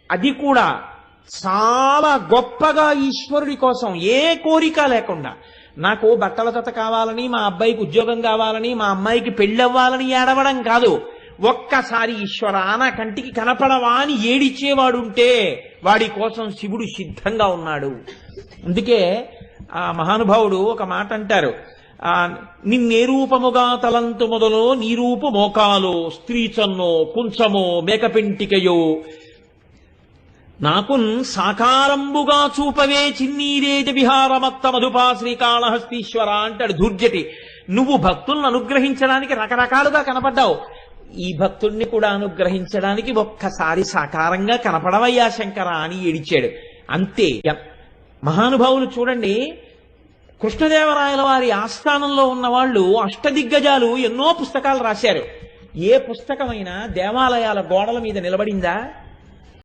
అది కూడా చాలా గొప్పగా ఈశ్వరుడి కోసం ఏ కోరిక లేకుండా, నాకు బట్టల జత కావాలని, మా అబ్బాయికి ఉద్యోగం కావాలని, మా అమ్మాయికి పెళ్ళవ్వాలని ఏడవడం కాదు. ఒక్కసారి ఈశ్వర నా కంటికి కనపడవా అని ఏడిచేవాడుంటే వాడి కోసం శివుడు సిద్ధంగా ఉన్నాడు. అందుకే ఆ మహానుభావుడు ఒక మాట అంటారు, నిన్నే రూపముగా తలంతు మొదలో నీ రూపు మోకాలో స్త్రీచన్నో కుంచమో మేకపెంటికయో నాకున్ సాకారంబుగా చూపవే చిన్నీరేజ విహారమత్త మధుపా శ్రీకాళహస్తీశ్వర అంటాడు ధూర్జటి. నువ్వు భక్తులను అనుగ్రహించడానికి రకరకాలుగా కనపడ్డావు, ఈ భక్తుణ్ణి కూడా అనుగ్రహించడానికి ఒక్కసారి సాకారంగా కనపడవయ్యా శంకర అని ఏడిచాడు. అంతే. మహానుభావులు చూడండి, కృష్ణదేవరాయల వారి ఆస్థానంలో ఉన్న వాళ్ళు అష్టదిగ్గజాలు ఎన్నో పుస్తకాలు రాశారు. ఏ పుస్తకమైనా దేవాలయాల గోడల మీద నిలబడిందా?